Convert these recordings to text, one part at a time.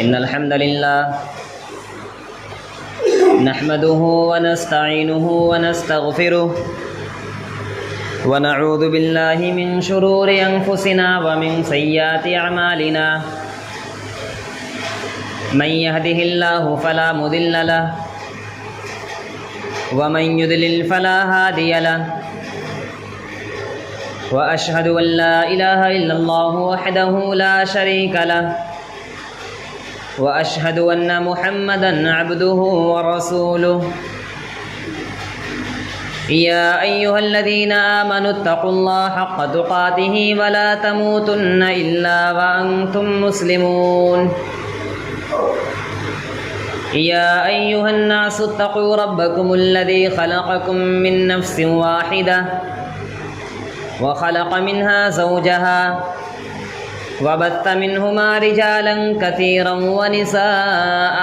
إن الحمد لله نحمده ونستعينه ونستغفره ونعوذ بالله من شرور أنفسنا ومن سيئات أعمالنا من يهده الله فلا مضل له ومن يضلل فلا هادي له وأشهد أن لا إله إلا الله وحده لا شريك له وأشهد أن محمدًا عبده ورسوله يا أيها الذين آمنوا اتقوا الله حق تقاته ولا تموتن إلا وأنتم مسلمون يا أيها الناس اتقوا ربكم الذي خلقكم من نفس واحدة وخلق منها زوجها وبث منهما رجالا كثيرا ونساء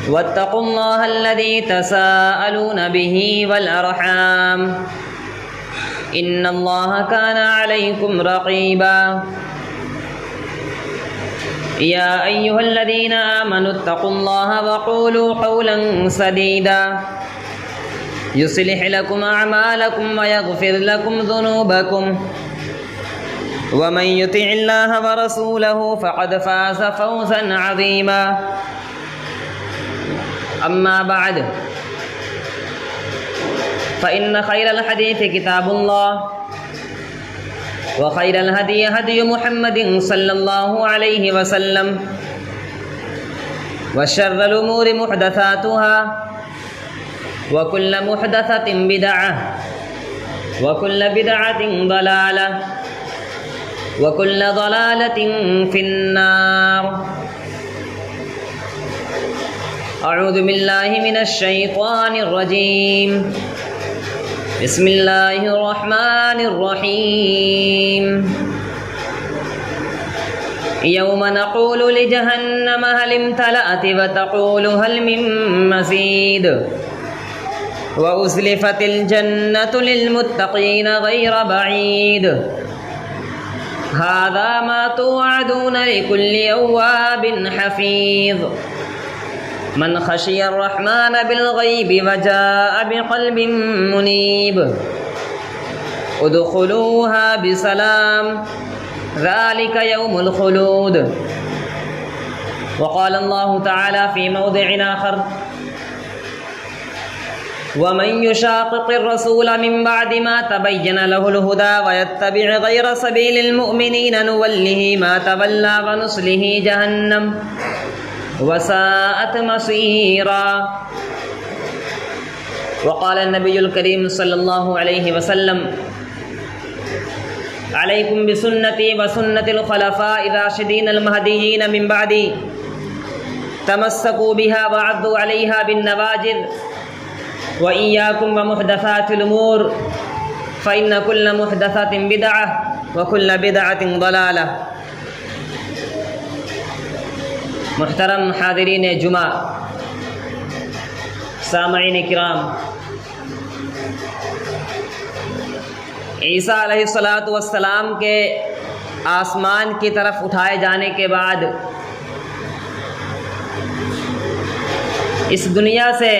واتقوا الله الذي تساءلون به والأرحام إن الله كان عليكم رقيبا يا أيها الذين آمنوا اتقوا الله وقولوا قولا سديدا يصلح لكم أعمالكم ويغفر لكم ذنوبكم ومن يطع الله ورسوله فقد فاز فوزا عظيما أما بعد فإن خير الحديث كتاب الله وخير الهدي هدي محمد صلى الله عليه وسلم وشر الأمور محدثاتها وكل محدثة بدعة وكل بدعة ضلالة وكل ضلالة في النار أعوذ بالله من الشيطان الرجيم بسم الله الرحمن الرحيم يوم نقول لجهنم هل امتلأت وتقول هل من مزيد وأزلفت الجنة للمتقين غير بعيد هذا ما توعدون لكل أواب حفيظ من خشي الرحمن بالغيب وجاء بقلب منيب ادخلوها بسلام ذلك يوم الخلود وقال الله تعالى في موضع آخر ومن يشاقق الرسول من بعد ما تبين له الهدى ويتبع غير سبيل المؤمنين نوله ما تولى ونصله جهنم وساءت مصيرا وقال النبي الكريم صلى الله عليه وسلم عليكم بسنتي وسنة الخلفاء الراشدين المهديين من بعدي تمسكوا بها وعضوا عليها بالنواجذ وإياكم ومحدثات الأمور فإن كل محدثة بدعة وكل بدعة ضلالة محترم حاضرین جمعہ، سامعین کرام، عیسیٰ علیہ السلام کے آسمان کی طرف اٹھائے جانے کے بعد اس دنیا سے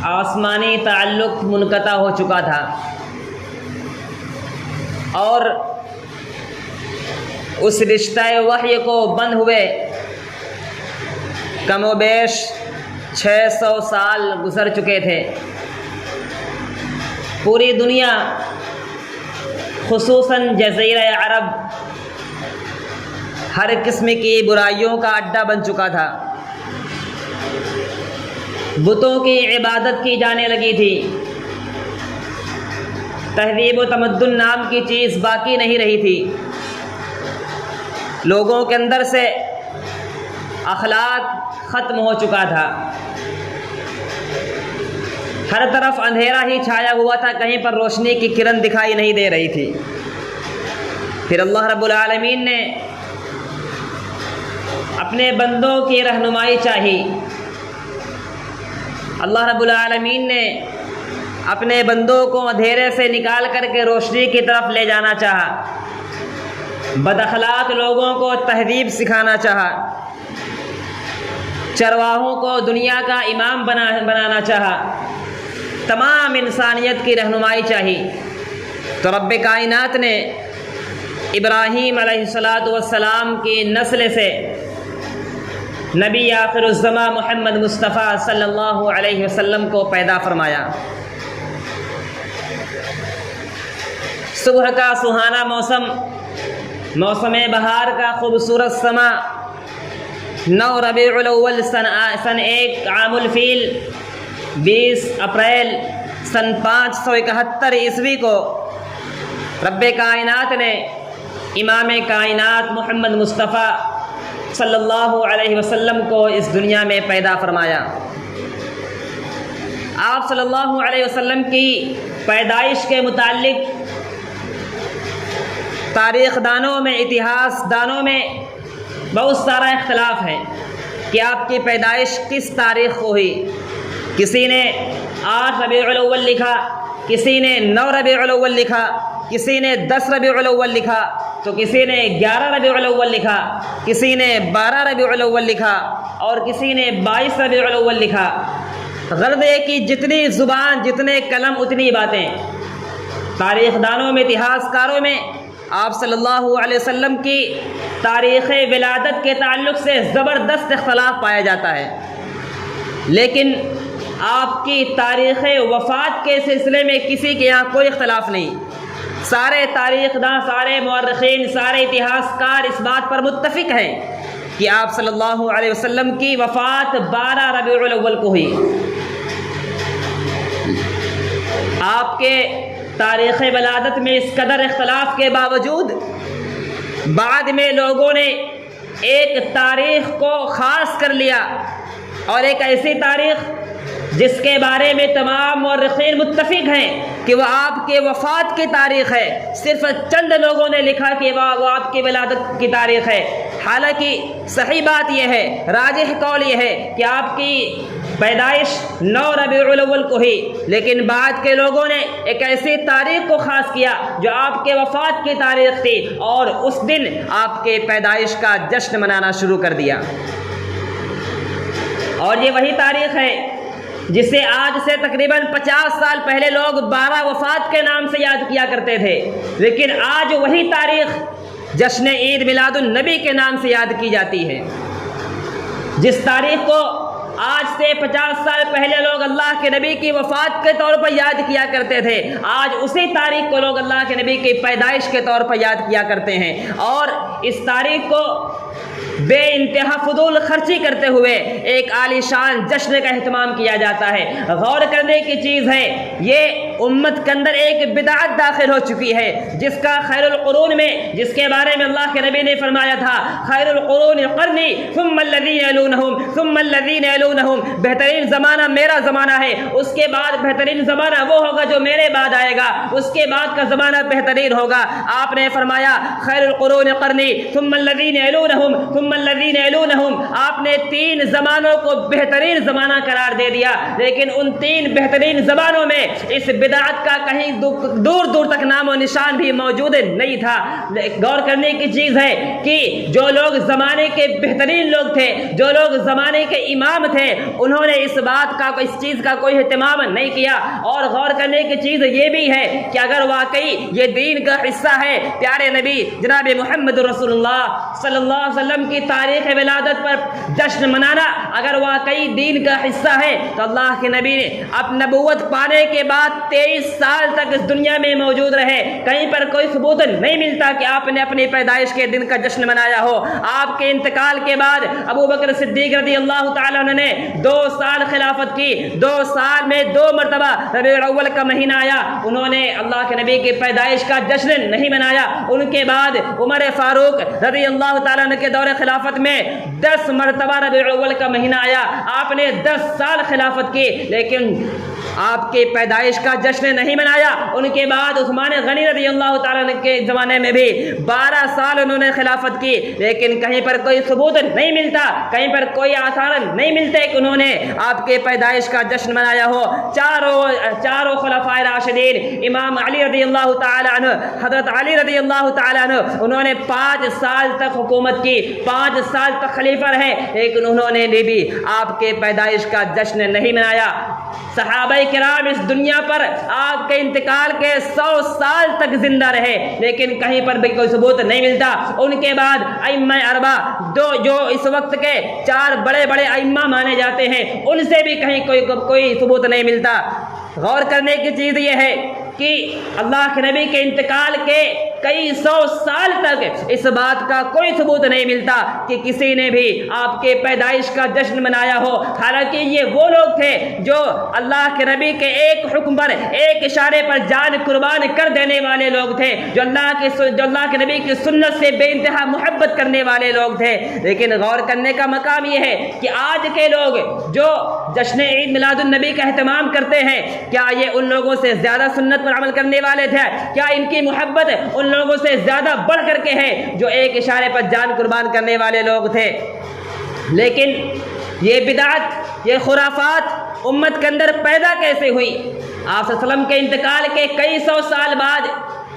آسمانی تعلق منقطع ہو چکا تھا اور اس رشتہ وحی کو بند ہوئے کم و بیش 600 سال گزر چکے تھے۔ پوری دنیا خصوصاً جزیرہ عرب ہر قسم کی برائیوں کا اڈہ بن چکا تھا، بتوں کی عبادت کی جانے لگی تھی، تہذیب و تمدن نام کی چیز باقی نہیں رہی تھی، لوگوں کے اندر سے اخلاق ختم ہو چکا تھا، ہر طرف اندھیرا ہی چھایا ہوا تھا، کہیں پر روشنی کی کرن دکھائی نہیں دے رہی تھی۔ پھر اللہ رب العالمین نے اپنے بندوں کی رہنمائی چاہی، اللہ رب العالمین نے اپنے بندوں کو اندھیرے سے نکال کر کے روشنی کی طرف لے جانا چاہا۔ بد اخلاق لوگوں کو تہذیب سکھانا چاہا، چرواہوں کو دنیا کا امام بنانا چاہا، تمام انسانیت کی رہنمائی چاہی، تو رب کائنات نے ابراہیم علیہ السلام کی نسل سے نبی آخر الزماں محمد مصطفیٰ صلی اللہ علیہ وسلم کو پیدا فرمایا۔ صبح کا سہانا موسم بہار کا خوبصورت سما، 9 ربیع الاول سن 1 عام الفیل 20 اپریل سن 571 عیسوی کو رب کائنات نے امام کائنات محمد مصطفیٰ صلی اللہ علیہ وسلم کو اس دنیا میں پیدا فرمایا۔ آپ صلی اللہ علیہ وسلم کی پیدائش کے متعلق تاریخ دانوں میں، اتہاس دانوں میں بہت سارا اختلاف ہے کہ آپ کی پیدائش کس تاریخ کو ہوئی۔ کسی نے 8 ربیع الاول لکھا، کسی نے 9 ربیع الاول لکھا، کسی نے 10 ربیع الاول لکھا، تو کسی نے 11 ربیع الاول لکھا، کسی نے 12 ربیع الاول لکھا، اور کسی نے 22 ربیع الاول لکھا۔ غرض ہے کہ جتنی زبان، جتنے قلم، اتنی باتیں۔ تاریخ دانوں میں، اتہاس کاروں میں آپ صلی اللہ علیہ وسلم کی تاریخ ولادت کے تعلق سے زبردست اختلاف پایا جاتا ہے، لیکن آپ کی تاریخ وفات کے سلسلے میں کسی کے یہاں کوئی اختلاف نہیں۔ سارے تاریخ داں، سارے مورخین، سارے اتہاس کار اس بات پر متفق ہیں کہ آپ صلی اللہ علیہ وسلم کی وفات 12 ربیع الاول کو ہوئی۔ آپ کے تاریخ ولادت میں اس قدر اختلاف کے باوجود بعد میں لوگوں نے ایک تاریخ کو خاص کر لیا، اور ایک ایسی تاریخ جس کے بارے میں تمام مورخین متفق ہیں کہ وہ آپ کے وفات کی تاریخ ہے۔ صرف چند لوگوں نے لکھا کہ وہ آپ کی ولادت کی تاریخ ہے۔ حالانکہ صحیح بات یہ ہے، راجح قول یہ ہے کہ آپ کی پیدائش 9 ربیع الاول کو ہوئی، لیکن بعد کے لوگوں نے ایک ایسی تاریخ کو خاص کیا جو آپ کے وفات کی تاریخ تھی، اور اس دن آپ کے پیدائش کا جشن منانا شروع کر دیا۔ اور یہ وہی تاریخ ہے جسے آج سے تقریباً 50 سال پہلے لوگ 12 وفات کے نام سے یاد کیا کرتے تھے، لیکن آج وہی تاریخ جشن عید میلاد النبی کے نام سے یاد کی جاتی ہے۔ جس تاریخ کو آج سے 50 سال پہلے لوگ اللہ کے نبی کی وفات کے طور پر یاد کیا کرتے تھے، آج اسی تاریخ کو لوگ اللہ کے نبی کی پیدائش کے طور پر یاد کیا کرتے ہیں، اور اس تاریخ کو بے انتہا فضول خرچی کرتے ہوئے ایک عالی شان جشن کا اہتمام کیا جاتا ہے۔ غور کرنے کی چیز ہے، یہ امت کے اندر ایک بدعت داخل ہو چکی ہے جس کا خیر القرون میں، جس کے بارے میں اللہ کے نبی نے فرمایا تھا، خیر القرون قرنی ثم الذین یلونہم ثم الذین یلونہم، بہترین زمانہ میرا زمانہ ہے، اس کے بعد بہترین زمانہ وہ ہوگا جو میرے بعد آئے گا، اس کے بعد کا زمانہ بہترین ہوگا۔ آپ نے فرمایا خیر القرون قرنی ثم الذین یلونہم ثم الذین یلونہم، آپ نے 3 زمانوں کو بہترین زمانہ قرار دے دیا، لیکن ان 3 بہترین زمانوں میں اس بدعت کا کہیں دور دور تک نام و نشان بھی موجود نہیں تھا۔ غور کرنے کی چیز ہے کہ جو لوگ زمانے کے بہترین لوگ تھے، جو لوگ زمانے کے امام تھے، انہوں نے اس بات کا، اس چیز کا کوئی اہتمام نہیں کیا۔ اور غور کرنے کی چیز یہ بھی ہے کہ اگر واقعی یہ دین کا حصہ ہے، پیارے نبی جناب محمد رسول اللہ صلی اللہ علیہ وسلم کی تاریخ ولادت پر جشن منانا اگر واقعی دین کا حصہ ہے، تو اللہ کے نبی نے اب نبوت پانے کے بعد 23 سال تک اس دنیا میں موجود رہے، کہیں پر کوئی ثبوت نہیں ملتا کہ آپ نے اپنی پیدائش کے دن کا جشن منایا ہو۔ آپ کے انتقال کے بعد ابو بکر صدیق رضی اللہ تعالیٰ عنہ نے 2 سال خلافت کی، 2 سال میں 2 مرتبہ ربیع الاول کا مہینہ آیا، انہوں نے اللہ کے نبی کی پیدائش کا جشن نہیں منایا۔ ان کے بعد عمر فاروق رضی اللہ تعالیٰ عنہ کے دور خلافت میں 10 مرتبہ ربیع الاول کا مہینہ آیا، آپ نے 10 سال خلافت کی، لیکن آپ کی پیدائش کا جشن نہیں منایا۔ ان کے بعد عثمان غنی رضی اللہ تعالیٰ عنہ کے زمانے میں بھی 12 سال انہوں نے خلافت کی، لیکن کہیں پر کوئی ثبوت نہیں ملتا، کہیں پر کوئی آثار نہیں ملتے کہ انہوں نے آپ کے پیدائش کا جشن منایا ہو۔ چاروں خلفائے راشدین، امام علی رضی اللہ تعالیٰ عنہ، حضرت علی رضی اللہ تعالیٰ عنہ، انہوں نے 5 سال تک حکومت کی، 5 سال تک خلیفہ رہے، لیکن انہوں نے بھی آپ کے پیدائش کا جشن نہیں منایا۔ صحابہ کرام اس دنیا پر آپ کے انتقال کے 100 سال تک زندہ رہے، لیکن کہیں پر بھی کوئی ثبوت نہیں ملتا۔ ان کے بعد ائمہ اربعہ جو اس وقت کے 4 بڑے بڑے ائمہ مانے جاتے ہیں، ان سے بھی کہیں کوئی ثبوت نہیں ملتا۔ غور کرنے کی چیز یہ ہے کہ اللہ کے نبی کے انتقال کے کئی 100 سال تک اس بات کا کوئی ثبوت نہیں ملتا کہ کسی نے بھی آپ کے پیدائش کا جشن منایا ہو۔ حالانکہ یہ وہ لوگ تھے جو اللہ کے نبی کے ایک حکم پر، ایک اشارے پر جان قربان کر دینے والے لوگ تھے، جو اللہ کے نبی کی سنت سے بے انتہا محبت کرنے والے لوگ تھے۔ لیکن غور کرنے کا مقام یہ ہے کہ آج کے لوگ جو جشن عید میلاد النبی کا اہتمام کرتے ہیں، کیا یہ ان لوگوں سے زیادہ سنت پر عمل کرنے والے تھے؟ کیا ان کی محبت ان لوگوں سے زیادہ بڑھ کر کے ہے جو ایک اشارے پر جان قربان کرنے والے لوگ تھے؟ لیکن یہ بدعت، یہ خرافات امت کے اندر پیدا کیسے ہوئی؟ آپ صلی اللہ علیہ وسلم کے انتقال کے کئی 100 سال بعد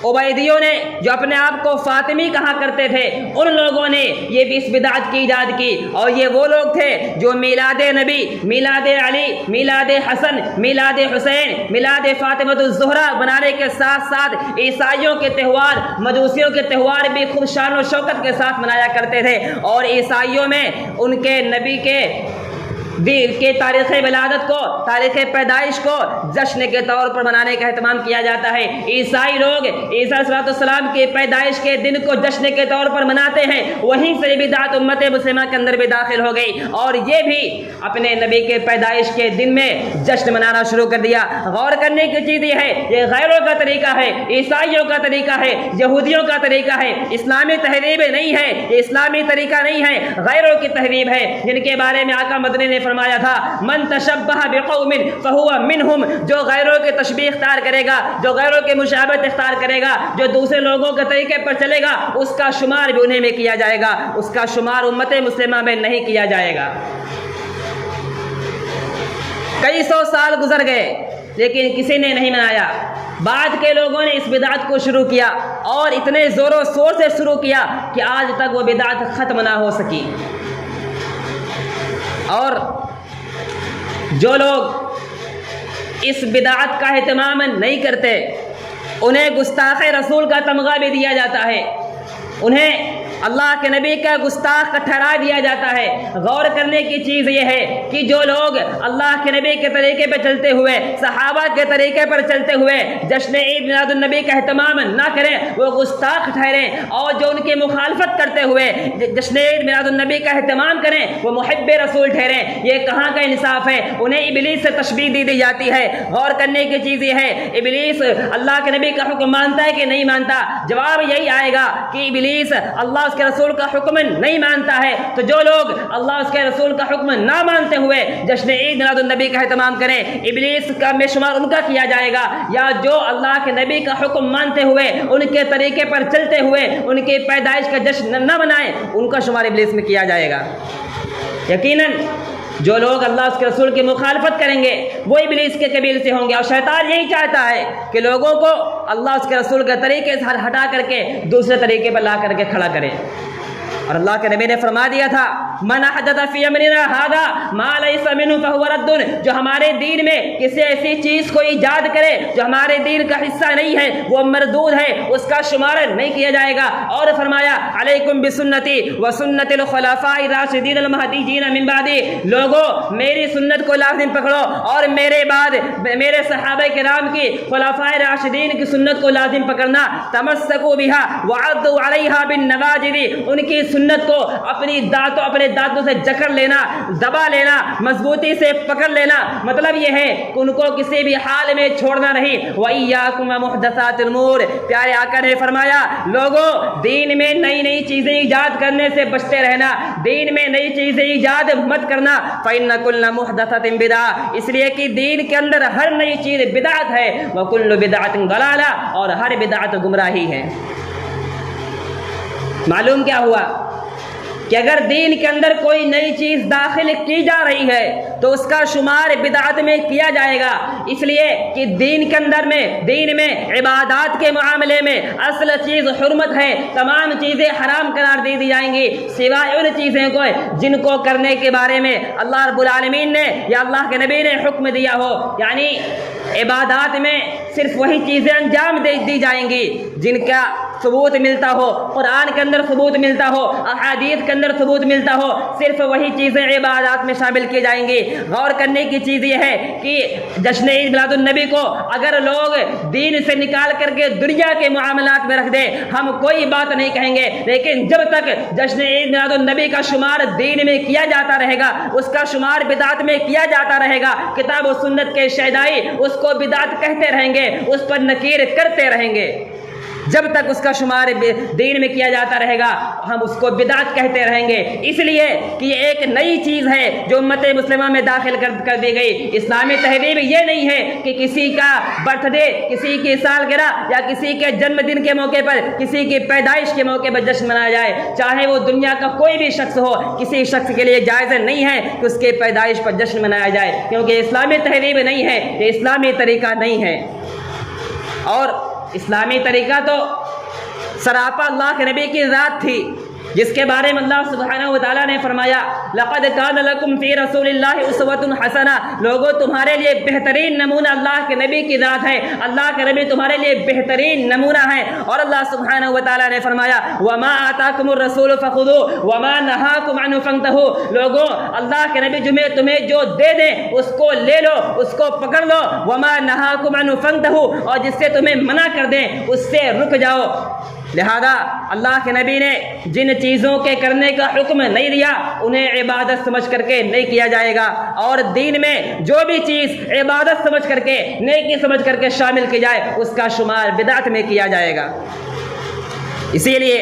عبیدیوں نے، جو اپنے آپ کو فاطمی کہا کرتے تھے، ان لوگوں نے یہ بھی اس بدعت کی ایجاد کی۔ اور یہ وہ لوگ تھے جو میلاد نبی، میلاد علی، میلاد حسن، میلاد حسین، میلاد فاطمۃ الزہرا بنانے کے ساتھ ساتھ عیسائیوں کے تہوار، مجوسیوں کے تہوار بھی خوب شان و شوکت کے ساتھ منایا کرتے تھے۔ اور عیسائیوں میں ان کے نبی کے تاریخ ولادت کو، تاریخ پیدائش کو جشن کے طور پر منانے کا اہتمام کیا جاتا ہے۔ عیسائی لوگ عیسیٰ علیہ السلام کی پیدائش کے دن کو جشن کے طور پر مناتے ہیں، وہیں سے بدعت امت مسلمہ کے اندر بھی داخل ہو گئی، اور یہ بھی اپنے نبی کے پیدائش کے دن میں جشن منانا شروع کر دیا۔ غور کرنے کی چیز یہ ہے، یہ غیروں کا طریقہ ہے، عیسائیوں کا طریقہ ہے، یہودیوں کا طریقہ ہے، اسلامی تہذیب نہیں ہے، یہ اسلامی طریقہ نہیں ہے، غیروں کی تہذیب ہے، جن کے بارے میں آقا مدنی نے فرمایا تھا، من تشبہ بقوم فہو منہم، جو غیروں کے تشبیہ اختیار کرے گا، جو غیروں کے مشابہت اختیار کرے گا، جو دوسرے لوگوں کے طریقے پر چلے گا، اس کا شمار بھی انہیں میں کیا جائے گا، اس کا شمار امت مسلمہ میں نہیں کیا جائے گا۔ کئی 100 سال گزر گئے لیکن کسی نے نہیں منایا۔ بعد کے لوگوں نے اس بدعت کو شروع کیا، اور اتنے زور و شور سے شروع کیا کہ آج تک وہ بدعت ختم نہ ہو سکی۔ اور جو لوگ اس بدعت کا اہتمام نہیں کرتے، انہیں گستاخ رسول کا تمغہ بھی دیا جاتا ہے، انہیں اللہ کے نبی کا گستاخ ٹھہرا دیا جاتا ہے۔ غور کرنے کی چیز یہ ہے کہ جو لوگ اللہ کے نبی کے طریقے پہ چلتے ہوئے، صحابہ کے طریقے پر چلتے ہوئے جشن عید میلاد النبی کا اہتمام نہ کریں، وہ گستاخ ٹھہریں، اور جو ان کی مخالفت کرتے ہوئے جشن عید میلاد النبی کا اہتمام کریں، وہ محب رسول ٹھہریں۔ یہ کہاں کا انصاف ہے؟ انہیں ابلیس سے تشبیہ دی جاتی ہے۔ غور کرنے کی چیز یہ ہے، ابلیس اللہ کے نبی کا حکم مانتا ہے کہ نہیں مانتا؟ جواب یہی آئے گا کہ ابلیس اللہ اس کے رسول کا حکم نہیں مانتا ہے۔ تو جو لوگ اللہ اس کے رسول کا حکم نہ مانتے ہوئے جشن عید میلاد النبی کا اہتمام کریں، ابلیس کا میں شمار ان کا کیا جائے گا، یا جو اللہ کے نبی کا حکم مانتے ہوئے، ان کے طریقے پر چلتے ہوئے ان کی پیدائش کا جشن نہ منائیں، ان کا شمار ابلیس میں کیا جائے گا۔ یقیناً جو لوگ اللہ اس کے رسول کی مخالفت کریں گے وہ ابلیس کے قبیل سے ہوں گے، اور شیطان یہی چاہتا ہے کہ لوگوں کو اللہ اس کے رسول کے طریقے سے ہٹا کر کے دوسرے طریقے پر لا کر کے کھڑا کرے۔ اور اللہ کے نبی نے فرما دیا تھا، من احدث فی امرنا ھذا ما لیس منہ فہو رد، جو ہمارے دین میں کسی ایسی چیز کو ایجاد کرے جو ہمارے دین کا حصہ نہیں ہے، وہ مردود ہے، اس کا شمار نہیں کیا جائے گا۔ اور فرمایا، علیکم بسنتی وسنت الخلفاء الراشدین المہدیین من بعدی، لوگو میری سنت کو لازم پکڑو، اور میرے بعد میرے صحابہ کرام کی، خلفاء راشدین کی سنت کو لازم پکڑنا، تمسکوا بها وعضوا علیہا بالنواجذ، ان کی سنت کو اپنے دانتوں سے جکڑ لینا، دبا لینا، مضبوطی سے پکڑ لینا، مطلب یہ ہے کہ ان کو کسی بھی حال میں چھوڑنا نہیں۔ وَإِيَّاكُمْ وَمُحْدَثَاتِ الْأُمُورِ، پیارے آقا نے فرمایا لوگوں دین میں نئی نئی چیزیں ایجاد کرنے سے بچتے رہنا، دین میں نئی چیزیں ایجاد مت کرنا۔ فَإِنَّ كُلَّ مُحْدَثَةٍ بِدْعَةٍ، اس لیے کہ دین کے اندر ہر نئی چیز بدعت ہے، وَكُلُّ بِدْعَةٍ ضَلَالَةٍ، اور ہر بدعت گمراہی ہے۔ معلوم کیا ہوا کہ اگر دین کے اندر کوئی نئی چیز داخل کی جا رہی ہے تو اس کا شمار بدعت میں کیا جائے گا، اس لیے کہ دین کے اندر میں، دین میں عبادات کے معاملے میں اصل چیز حرمت ہے، تمام چیزیں حرام قرار دے دی جائیں گی سوائے ان چیزیں کو جن کو کرنے کے بارے میں اللہ رب العالمین نے یا اللہ کے نبی نے حکم دیا ہو، یعنی عبادات میں صرف وہی چیزیں انجام دی جائیں گی جن کا ثبوت ملتا ہو، قرآن کے اندر ثبوت ملتا ہو، احادیث کے اندر ثبوت ملتا ہو، صرف وہی چیزیں عبادات میں شامل کی جائیں گی۔ غور کرنے کی چیز یہ ہے کہ جشن عید میلاد النبی کو اگر لوگ دین سے نکال کر کے دنیا کے معاملات میں رکھ دیں ہم کوئی بات نہیں کہیں گے، لیکن جب تک جشن عید میلاد النبی کا شمار دین میں کیا جاتا رہے گا، اس کا شمار بدعت میں کیا جاتا رہے گا، کتاب و سنت کے شیدائی اس کو بدعت کہتے رہیں گے، اس پر نکیر کرتے رہیں گے۔ جب تک اس کا شمار دین میں کیا جاتا رہے گا ہم اس کو بدعت کہتے رہیں گے، اس لیے کہ یہ ایک نئی چیز ہے جو امت مسلمہ میں داخل کر دی گئی۔ اسلامی تہذیب یہ نہیں ہے کہ کسی کا برتھ ڈے، کسی کی سالگرہ یا کسی کے جنم دن کے موقع پر، کسی کی پیدائش کے موقع پر جشن منایا جائے، چاہے وہ دنیا کا کوئی بھی شخص ہو، کسی شخص کے لیے جائز نہیں ہے کہ اس کے پیدائش پر جشن منایا جائے، کیونکہ اسلامی تہذیب نہیں ہے، یہ اسلامی طریقہ نہیں ہے۔ اور اسلامی طریقہ تو سراپا اللہ کے نبی کی ذات تھی، جس کے بارے میں اللہ سبحانہ و تعالیٰ نے فرمایا لَقَدْ كَانَ لَكُمْ فِي رَسُولِ اللَّهِ أُسْوَةٌ حَسَنَةٌ، لوگوں تمہارے لیے بہترین نمونہ اللہ کے نبی کی ذات ہے، اللہ کے نبی تمہارے لیے بہترین نمونہ ہے۔ اور اللہ سبحانہ و تعالیٰ نے فرمایا وَمَا آتَاكُمُ الرَّسُولُ فَخُذُوهُ وَمَا نَهَاكُمْ عَنْهُ فَانْتَهُوا، لوگوں اللہ کے نبی تمہیں جو دے دیں اس کو لے لو، اس کو پکڑ لو، وَمَا نَهَاكُمْ عَنْهُ فَانْتَهُوا، اور جس سے تمہیں منع کر دیں اس سے رک جاؤ۔ لہذا اللہ کے نبی نے جن چیزوں کے کرنے کا حکم نہیں دیا انہیں عبادت سمجھ کر کے نہیں کیا جائے گا، اور دین میں جو بھی چیز عبادت سمجھ کر کے، نیکی سمجھ کر کے شامل کی جائے اس کا شمار بدعت میں کیا جائے گا۔ اسی لیے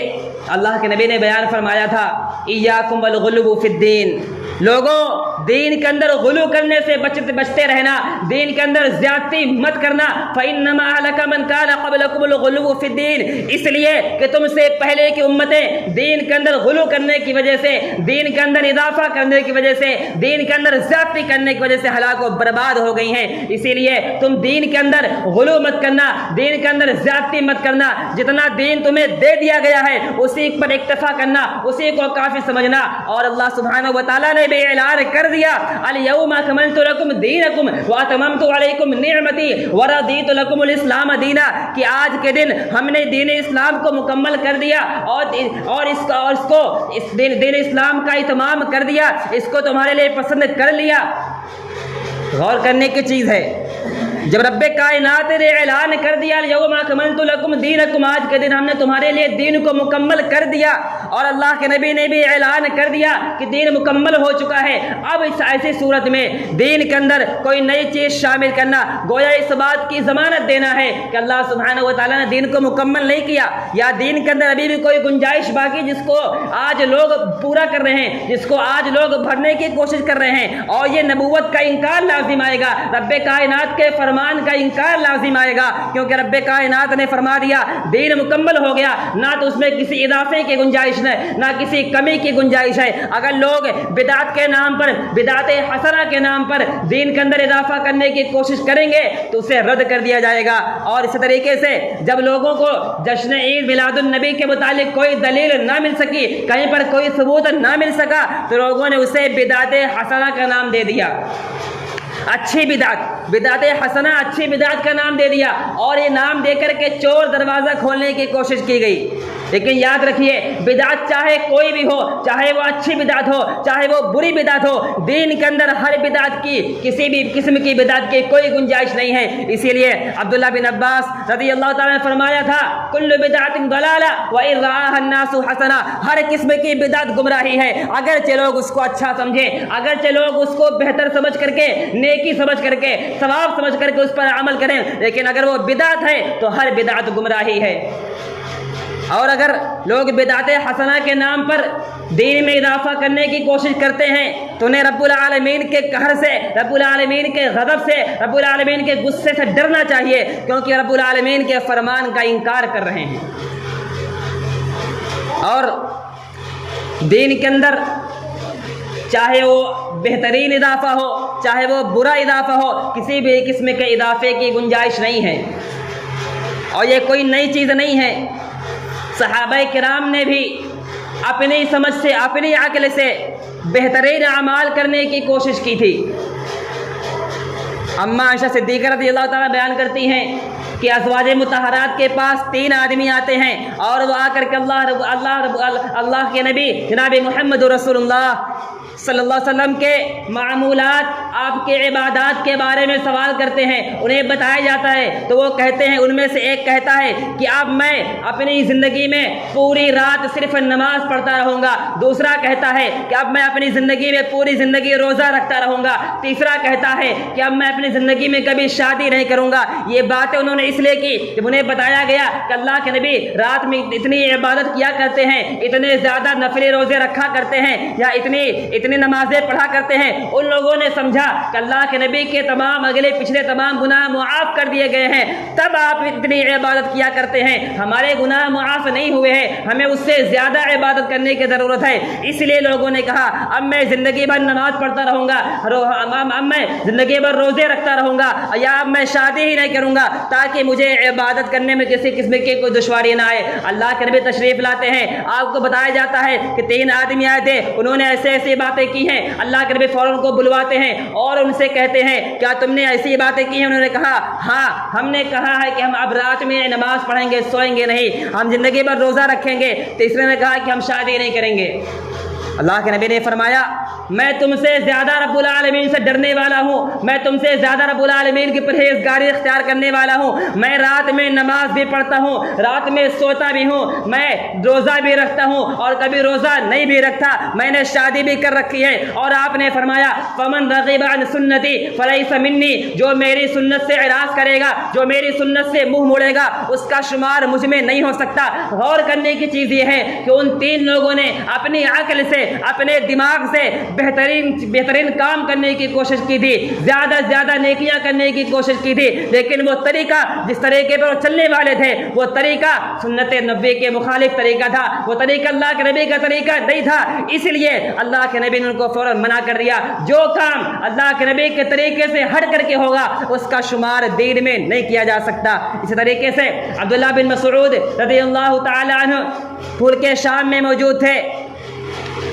اللہ کے نبی نے بیان فرمایا تھا ایاکم والغلو فی الدین، لوگوں دین کے اندر غلو کرنے سے بچتے رہنا، دین کے اندر زیادتی مت کرنا۔ فَإِنَّمَا أَهْلَكَ مَنْ كَانَ قَبْلَكُمُ الْغُلُوُّ فِي الدِّينِ، اس لیے کہ تم سے پہلے کی امتیں دین کے اندر غلو کرنے کی وجہ سے، دین کے اندر اضافہ کرنے کی وجہ سے، دین کے اندر زیادتی کرنے کی وجہ سے ہلاک و برباد ہو گئی ہیں۔ اسی لیے تم دین کے اندر غلو مت کرنا، دین کے اندر زیادتی مت کرنا، جتنا دین تمہیں دے دیا گیا ہے اسی پر اکتفا کرنا، اسی کو کافی سمجھنا۔ اور اللہ سبحانہ و تعالیٰ نے بھی اعلان کر دیا الیوم اکملت لکم دینکم واتممت علیکم نعمتی ورضیت لکم الاسلام دینا، کہ آج کے دن ہم نے دین اسلام کو مکمل کر دیا اور اس دین اسلام کا اتمام کر دیا، اس کو تمہارے لیے پسند کر لیا۔ غور کرنے کی چیز ہے، جب رب کائنات نے اعلان کر دیا الیوم اکملت لکم دینکم، آج کے دن ہم نے تمہارے لیے دین کو مکمل کر دیا، اور اللہ کے نبی نے بھی اعلان کر دیا کہ دین مکمل ہو چکا ہے، اب اس ایسی صورت میں دین کے اندر کوئی نئی چیز شامل کرنا گویا اس بات کی ضمانت دینا ہے کہ اللہ سبحانہ و تعالیٰ نے دین کو مکمل نہیں کیا، یا دین کے اندر ابھی بھی کوئی گنجائش باقی جس کو آج لوگ پورا کر رہے ہیں، جس کو آج لوگ بھرنے کی کوشش کر رہے ہیں، اور یہ نبوت کا انکار لازم آئے گا، رب کائنات کے فرمان کا انکار لازم آئے گا، کیونکہ رب کائنات نے فرما دیا دین مکمل ہو گیا، نہ تو اس میں کسی اضافے کی گنجائش ہے، نہ کسی کمی کی گنجائش ہے۔ اگر لوگ بدعت کے نام پر، بدعت حسنہ کے نام پر دین کے اندر اضافہ کرنے کی کوشش کریں گے تو اسے رد کر دیا جائے گا۔ اور اسی طریقے سے جب لوگوں کو جشن عید میلاد النبی کے متعلق کوئی دلیل نہ مل سکی، کہیں پر کوئی ثبوت نہ مل سکا، تو لوگوں نے اسے بدعت حسنہ کا نام دے دیا، اچھی بدعت۔ بدعت حسنہ اچھی بدعت کا نام دے دیا اور یہ نام دے کر کے چور دروازہ کھولنے کی کوشش کی گئی۔ لیکن یاد رکھیے بدعت چاہے کوئی بھی ہو، چاہے وہ اچھی بدعت ہو چاہے وہ بری بدعت ہو، دین کے اندر ہر بدعت کی کسی بھی قسم کی بدعت کی کوئی گنجائش نہیں ہے۔ اسی لیے عبداللہ بن عباس رضی اللہ تعالیٰ نے فرمایا تھا کل بدعت ضلالہ وإن رآها الناس حسنہ، ہر قسم کی بدعت گمراہی ہے، اگرچہ لوگ اس کو اچھا سمجھیں، اگرچہ لوگ اس کو بہتر سمجھ کر کے، نیکی سمجھ کر کے، ثواب سمجھ کر کے اس پر عمل کریں، لیکن اگر وہ بدعت ہے تو ہر بدعت گمراہی ہے۔ اور اگر لوگ بدعت حسنہ کے نام پر دین میں اضافہ کرنے کی کوشش کرتے ہیں تو انہیں رب العالمین کے قہر سے، رب العالمین کے غضب سے، رب العالمین کے غصے سے ڈرنا چاہیے، کیونکہ رب العالمین کے فرمان کا انکار کر رہے ہیں۔ اور دین کے اندر چاہے وہ بہترین اضافہ ہو چاہے وہ برا اضافہ ہو، کسی بھی قسم کے اضافے کی گنجائش نہیں ہے، اور یہ کوئی نئی چیز نہیں ہے۔ صحابہ کرام نے بھی اپنی سمجھ سے، اپنی عقل سے بہترین اعمال کرنے کی کوشش کی تھی۔ اماں عائشہ صدیقہ رضی اللہ تعالیٰ بیان کرتی ہیں کہ ازواج مطہرات کے پاس 3 آدمی آتے ہیں اور وہ آ کر کے اللہ کے نبی جناب محمد رسول اللہ صلی اللہ علیہ وسلم کے معمولات، آپ کے عبادات کے بارے میں سوال کرتے ہیں، انہیں بتایا جاتا ہے تو وہ کہتے ہیں، ان میں سے ایک کہتا ہے کہ اب میں اپنی زندگی میں پوری رات صرف نماز پڑھتا رہوں گا، دوسرا کہتا ہے کہ اب میں اپنی زندگی میں پوری زندگی روزہ رکھتا رہوں گا، تیسرا کہتا ہے کہ اب میں اپنی زندگی میں کبھی شادی نہیں کروں گا۔ یہ باتیں انہوں نے اس لیے کی جب انہیں بتایا گیا کہ اللہ کے نبی رات میں اتنی عبادت کیا کرتے ہیں، اتنے زیادہ نفلی روزے رکھا کرتے ہیں، یا اتنی نمازیں پڑھا کرتے ہیں، ان لوگوں نے سمجھا کہ اللہ کے نبی کے تمام اگلے پچھلے تمام گناہ معاف کر دیے گئے ہیں، تب آپ اتنی عبادت کیا کرتے ہیں، ہمارے گناہ معاف نہیں ہوئے ہیں، ہمیں اس سے زیادہ عبادت کرنے کی ضرورت ہے۔ اس لیے لوگوں نے کہا اب میں زندگی بھر نماز پڑھتا رہوں گا، اب میں زندگی بھر روزے رکھتا رہوں گا، یا اب میں شادی ہی نہیں کروں گا تاکہ مجھے عبادت کرنے میں کسی قسم کی کوئی دشواری نہ آئے۔ اللہ کے نبی تشریف لاتے ہیں، آپ کو بتایا جاتا ہے کہ 3 آدمی آئے تھے، انہوں نے ایسے ایسی باتیں کی ہیں۔ اللہ کے نبی فوراً کو بلواتے ہیں اور ان سے کہتے ہیں کیا تم نے ایسی باتیں کی ہیں؟ انہوں نے کہا ہاں، ہم نے کہا ہے کہ ہم اب رات میں نماز پڑھیں گے، سوئیں گے نہیں، ہم زندگی بھر روزہ رکھیں گے۔ تیسرے نے کہا کہ ہم شادی نہیں کریں گے۔ اللہ کے نبی نے فرمایا میں تم سے زیادہ رب العالمین سے ڈرنے والا ہوں، میں تم سے زیادہ رب العالمین کی پرہیزگاری اختیار کرنے والا ہوں، میں رات میں نماز بھی پڑھتا ہوں، رات میں سوتا بھی ہوں، میں روزہ بھی رکھتا ہوں اور کبھی روزہ نہیں بھی رکھتا، میں نے شادی بھی کر رکھی ہے۔ اور آپ نے فرمایا فمن رغب عن سنتی فلیس منی، جو میری سنت سے اعراض کرے گا، جو میری سنت سے منہ موڑے گا، اس کا شمار مجھ میں نہیں ہو سکتا۔ غور کرنے کی چیز یہ ہے کہ ان 3 لوگوں نے اپنی عقل سے، اپنے دماغ سے بہترین کام کرنے کی کوشش کی تھی، زیادہ سے زیادہ نیکیاں کرنے کی کوشش کی تھی، لیکن وہ طریقہ جس طریقے پر وہ چلنے والے تھے وہ طریقہ سنت نبی کے مخالف طریقہ تھا، وہ طریقہ اللہ کے نبی کا طریقہ نہیں تھا۔ اس لیے اللہ کے نبی نے ان کو فوراً منع کر دیا، جو کام اللہ کے نبی کے طریقے سے ہٹ کر کے ہوگا اس کا شمار دین میں نہیں کیا جا سکتا۔ اسی طریقے سے عبداللہ بن مسعود رضی اللہ تعالی عنہ پھول کے شام میں موجود تھے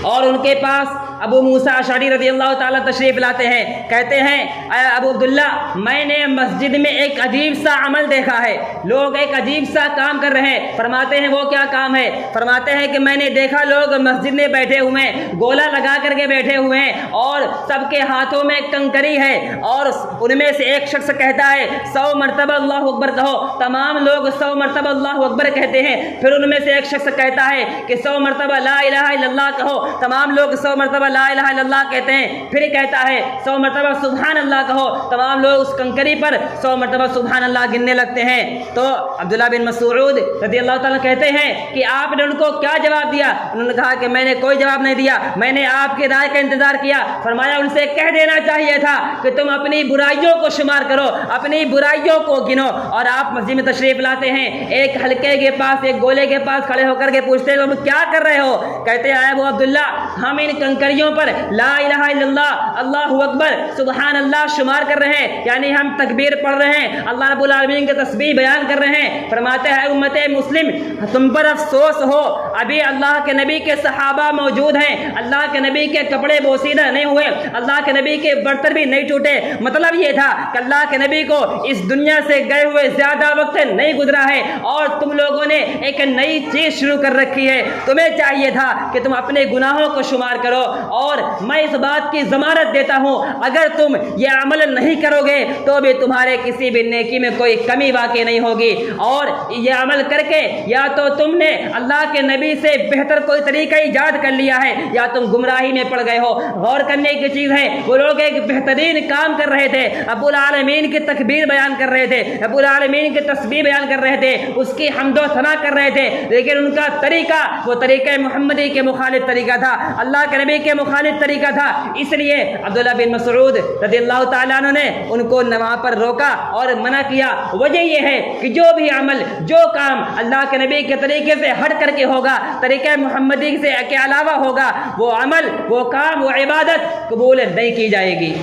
اور ان کے پاس ابو موسیٰ اشعری رضی اللہ تعالیٰ تشریف لاتے ہیں، کہتے ہیں اے ابو عبداللہ میں نے مسجد میں ایک عجیب سا عمل دیکھا ہے، لوگ ایک عجیب سا کام کر رہے ہیں۔ فرماتے ہیں وہ کیا کام ہے؟ فرماتے ہیں کہ میں نے دیکھا لوگ مسجد میں بیٹھے ہوئے ہیں، گولا لگا کر کے بیٹھے ہوئے ہیں اور سب کے ہاتھوں میں کنکری ہے، اور ان میں سے ایک شخص کہتا ہے 100 مرتبہ اللہ اکبر کہو، تمام لوگ 100 مرتبہ اللہ اکبر کہتے ہیں۔ پھر ان میں سے ایک شخص کہتا ہے کہ 100 مرتبہ لا الہ الا اللہ کہو، تمام لوگ 100 مرتبہ لا الہ الا اللہ کہتے ہیں۔ پھر کہتا ہے 100 مرتبہ سبحان اللہ کہو، تمام لوگ اس کنکری پر 100 مرتبہ سبحان اللہ گننے لگتے ہیں۔ تو عبداللہ بن مسعود رضی اللہ تعالیٰ کہتے ہیں کہ آپ نے ان کو کیا جواب دیا؟ انہوں نے کہا کہ میں نے کوئی جواب نہیں دیا، میں نے آپ کی رائے کا انتظار کیا۔ فرمایا ان سے کہہ دینا چاہیے تھا کہ تم اپنی برائیوں کو شمار کرو، اپنی برائیوں کو گنو۔ اور آپ مسجد میں تشریف لاتے ہیں، ایک حلقے کے پاس، ایک گولے کے پاس کھڑے ہو کر کے پوچھتے ہیں تم کیا کر رہے ہو؟ کہتے ہیں ابو عبداللہ ہم ان کنکریوں ہڈیوں پر لا الہ الا اللہ، اللہ اکبر، سبحان اللہ شمار کر رہے ہیں، یعنی ہم تکبیر پڑھ رہے ہیں، اللہ رب العالمین کی تسبیح بیان کر رہے ہیں۔ فرماتے ہیں امت مسلم تم پر افسوس ہو، ابھی اللہ کے نبی کے صحابہ موجود ہیں، اللہ کے نبی کے کپڑے بوسیدہ نہیں ہوئے، اللہ کے نبی کے برتن بھی نہیں ٹوٹے۔ مطلب یہ تھا کہ اللہ کے نبی کو اس دنیا سے گئے ہوئے زیادہ وقت نہیں گزرا ہے، اور تم لوگوں نے ایک نئی چیز شروع کر رکھی ہے۔ تمہیں چاہیے تھا کہ تم اپنے گناہوں کو شمار کرو، اور میں اس بات کی ضمانت دیتا ہوں اگر تم یہ عمل نہیں کرو گے تو بھی تمہارے کسی بھی نیکی میں کوئی کمی واقع نہیں ہوگی، اور یہ عمل کر کے یا تو تم نے اللہ کے نبی سے بہتر کوئی طریقہ ایجاد کر لیا ہے یا تم گمراہی میں پڑ گئے ہو۔ غور کرنے کی چیز ہے، وہ لوگ ایک بہترین کام کر رہے تھے، رب العالمین کی تکبیر بیان کر رہے تھے، رب العالمین کی تسبیح بیان کر رہے تھے، اس کی حمد و ثنا کر رہے تھے، لیکن ان کا طریقہ وہ طریقہ محمدی کے مخالف طریقہ تھا، اللہ کے نبی کے مخالف طریقہ تھا۔ اس لیے عبداللہ بن مسعود رضی اللہ تعالیٰ عنہ نے ان کو وہاں پر روکا اور منع کیا۔ وجہ یہ ہے کہ جو بھی عمل، جو کام اللہ کے نبی کے طریقے سے ہٹ کر کے ہوگا، طریقہ محمدی سے کے علاوہ ہوگا، وہ عمل، وہ کام، وہ عبادت قبول نہیں کی جائے گی۔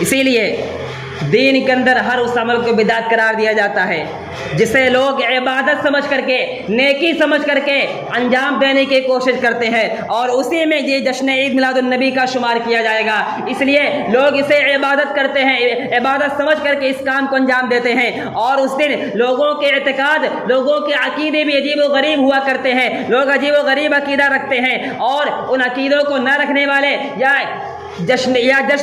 اسی لیے دین کے اندر ہر اس عمل کو بدعت قرار دیا جاتا ہے جسے لوگ عبادت سمجھ کر کے، نیکی سمجھ کر کے انجام دینے کی کوشش کرتے ہیں، اور اسی میں یہ جشن عید میلاد النبی کا شمار کیا جائے گا۔ اس لیے لوگ اسے عبادت کرتے ہیں، عبادت سمجھ کر کے اس کام کو انجام دیتے ہیں، اور اس دن لوگوں کے اعتقاد، لوگوں کے عقیدے بھی عجیب و غریب ہوا کرتے ہیں۔ لوگ عجیب و غریب عقیدہ رکھتے ہیں، اور ان عقیدوں کو نہ رکھنے والے یا جشن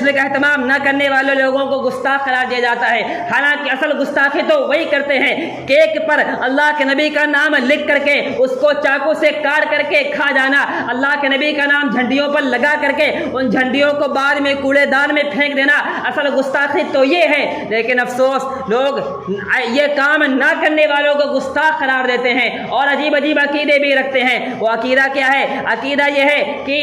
کا اہتمام نہ کرنے والے لوگوں کو گستاخ قرار دیا جاتا ہے، حالانکہ اصل گستاخی تو وہی کرتے ہیں، کیک پر اللہ کے نبی کا نام لکھ کر کے اس کو چاقو سے کاٹ کر کے کھا جانا، اللہ کے نبی کا نام جھنڈیوں پر لگا کر کے ان جھنڈیوں کو بعد میں کوڑے دان میں پھینک دینا، اصل گستاخی تو یہ ہے۔ لیکن افسوس لوگ یہ کام نہ کرنے والوں کو گستاخ قرار دیتے ہیں، اور عجیب عجیب عقیدے بھی رکھتے ہیں۔ وہ عقیدہ کیا ہے؟ عقیدہ یہ ہے کہ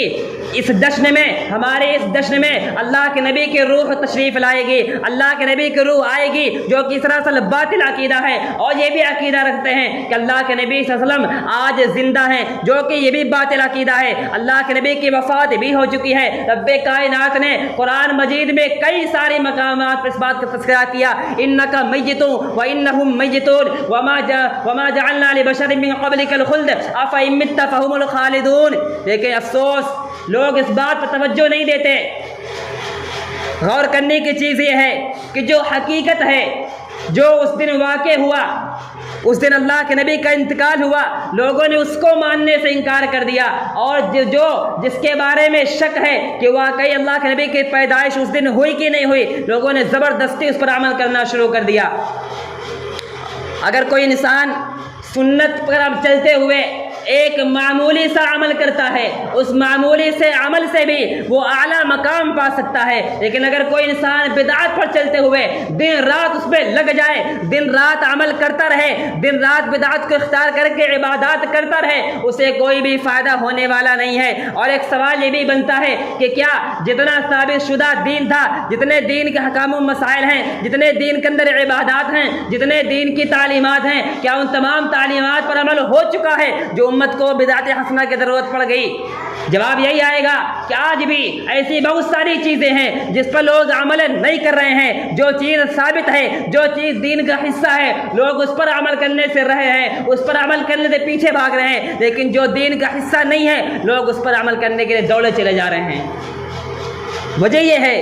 اس جشن میں، ہمارے اس جشن میں اللہ کے نبی کی روح تشریف لائے گی، اللہ کے نبی کی روح آئے گی، جو کہ سراسر باطل عقیدہ ہے۔ اور یہ بھی عقیدہ رکھتے ہیں کہ اللہ کے نبی صلی اللہ علیہ وسلم آج زندہ ہیں، جو کہ یہ بھی باطل عقیدہ ہے۔ اللہ کے نبی کی وفات بھی ہو چکی ہے۔ رب کائنات نے قرآن مجید میں کئی سارے مقامات پر اس بات کا تذکرہ کیا، انک میت وانہم میتون وما جعلنا لبشر من قبلک الخلد افئن مت فهم الخالدون۔ لیکن افسوس لوگ اس بات پر توجہ نہیں دیتے۔ غور کرنے کی چیز یہ ہے کہ جو حقیقت ہے، جو اس دن واقع ہوا، اس دن اللہ کے نبی کا انتقال ہوا، لوگوں نے اس کو ماننے سے انکار کر دیا، اور جس کے بارے میں شک ہے کہ واقعی اللہ کے نبی کی پیدائش اس دن ہوئی کہ نہیں ہوئی، لوگوں نے زبردستی اس پر عمل کرنا شروع کر دیا۔ اگر کوئی انسان سنت پر چلتے ہوئے ایک معمولی سا عمل کرتا ہے، اس معمولی سے عمل سے بھی وہ اعلیٰ مقام پا سکتا ہے، لیکن اگر کوئی انسان بدعت پر چلتے ہوئے دن رات اس پہ لگ جائے، دن رات عمل کرتا رہے، دن رات بدعت کو اختیار کر کے عبادات کرتا رہے، اسے کوئی بھی فائدہ ہونے والا نہیں ہے۔ اور ایک سوال یہ بھی بنتا ہے کہ کیا جتنا ثابت شدہ دین تھا، جتنے دین کے احکام و مسائل ہیں، جتنے دین کے اندر عبادات ہیں، جتنے دین کی تعلیمات ہیں، کیا ان تمام تعلیمات پر عمل ہو چکا ہے جو امت کو بدعت حسنہ کی ضرورت پڑ گئی؟ جواب یہی آئے گا کہ آج بھی ایسی بہت ساری چیزیں ہیں جس پر لوگ عمل نہیں کر رہے ہیں۔ جو چیز ثابت ہے، جو چیز دین کا حصہ ہے، لوگ اس پر عمل کرنے سے رہے ہیں، اس پر عمل کرنے سے پیچھے بھاگ رہے ہیں، لیکن جو دین کا حصہ نہیں ہے لوگ اس پر عمل کرنے کے لیے دوڑے چلے جا رہے ہیں۔ وجہ یہ ہے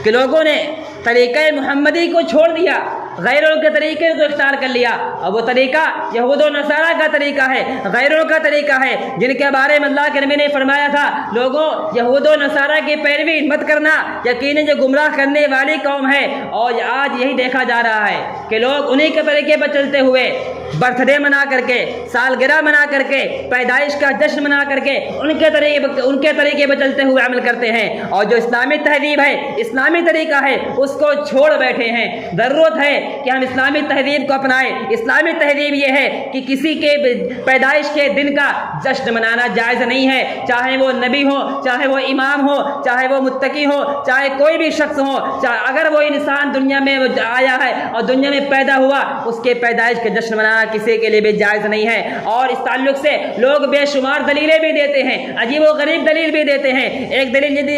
کہ لوگوں نے طریقہ محمدی کو چھوڑ دیا، غیروں کے طریقے کو اختیار کر لیا، اور وہ طریقہ یہود و نصارہ کا طریقہ ہے، غیروں کا طریقہ ہے، جن کے بارے میں اللہ کے نبی نے فرمایا تھا لوگوں یہود و نصارہ کی پیروی مت کرنا، یقیناً جو گمراہ کرنے والی قوم ہے۔ اور آج یہی دیکھا جا رہا ہے کہ لوگ انہی کے طریقے پر چلتے ہوئے برتھ ڈے منا کر کے، سالگرہ منا کر کے، پیدائش کا جشن منا کر کے ان کے طریقے پر چلتے ہوئے عمل کرتے ہیں، اور جو اسلامی تہذیب ہے، اسلامی طریقہ ہے، اس کو چھوڑ بیٹھے ہیں۔ ضرورت ہے کہ ہم اسلامی تہذیب کو اپنائیں۔ اسلامی تہذیب یہ ہے کہ کسی کے پیدائش کے دن کا جشن منانا جائز نہیں ہے، چاہے وہ نبی ہو، چاہے وہ امام ہو، چاہے وہ متقی ہو، چاہے کوئی بھی شخص ہو، اگر وہ انسان دنیا میں آیا ہے اور دنیا میں پیدا ہوا، اس کے پیدائش کا جشن منانا کسی کے لیے بھی جائز نہیں ہے۔ اور اس تعلق سے لوگ بے شمار دلیلیں بھی دیتے ہیں، عجیب و غریب دلیل بھی دیتے ہیں۔ ایک دلیل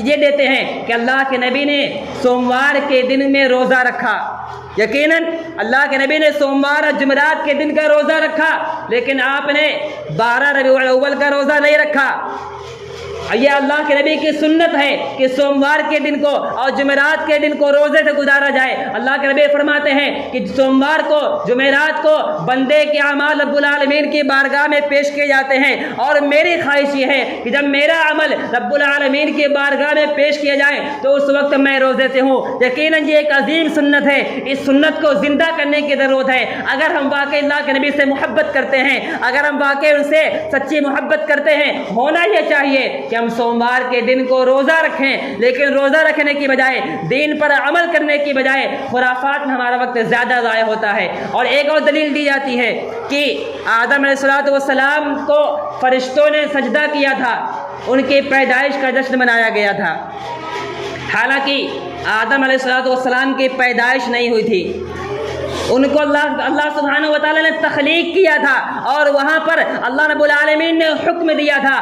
یہ دیتے ہیں کہ اللہ کے نبی نے سوموار کے دن میں روزہ رکھا۔ یقیناً اللہ کے نبی نے سوموار اور جمعرات کے دن کا روزہ رکھا، لیکن آپ نے 12 ربیع الاول کا روزہ نہیں رکھا۔ یہ اللہ کے نبی کی سنت ہے کہ سوموار کے دن کو اور جمعرات کے دن کو روزے سے گزارا جائے۔ اللہ کے نبی فرماتے ہیں کہ سوموار کو، جمعرات کو بندے کے اعمال رب العالمین کی بارگاہ میں پیش کیے جاتے ہیں، اور میری خواہش یہ ہے کہ جب میرا عمل رب العالمین کی بارگاہ میں پیش کیا جائے تو اس وقت میں روزے سے ہوں۔ یقیناً یہ ایک عظیم سنت ہے، اس سنت کو زندہ کرنے کی ضرورت ہے۔ اگر ہم واقعی اللہ کے نبی سے محبت کرتے ہیں، اگر ہم واقعی ان سے سچی محبت کرتے ہیں، ہونا یہ چاہیے کہ ہم سوموار کے دن کو روزہ رکھیں، لیکن روزہ رکھنے کی بجائے، دین پر عمل کرنے کی بجائے خرافات میں ہمارا وقت زیادہ ضائع ہوتا ہے۔ اور ایک اور دلیل دی جاتی ہے کہ آدم علیہ السلام کو فرشتوں نے سجدہ کیا تھا، ان کی پیدائش کا جشن منایا گیا تھا، حالانکہ آدم علیہ السلام کی پیدائش نہیں ہوئی تھی، ان کو اللہ سبحانہ و تعالی نے تخلیق کیا تھا، اور وہاں پر اللہ رب العالمین نے حکم دیا تھا،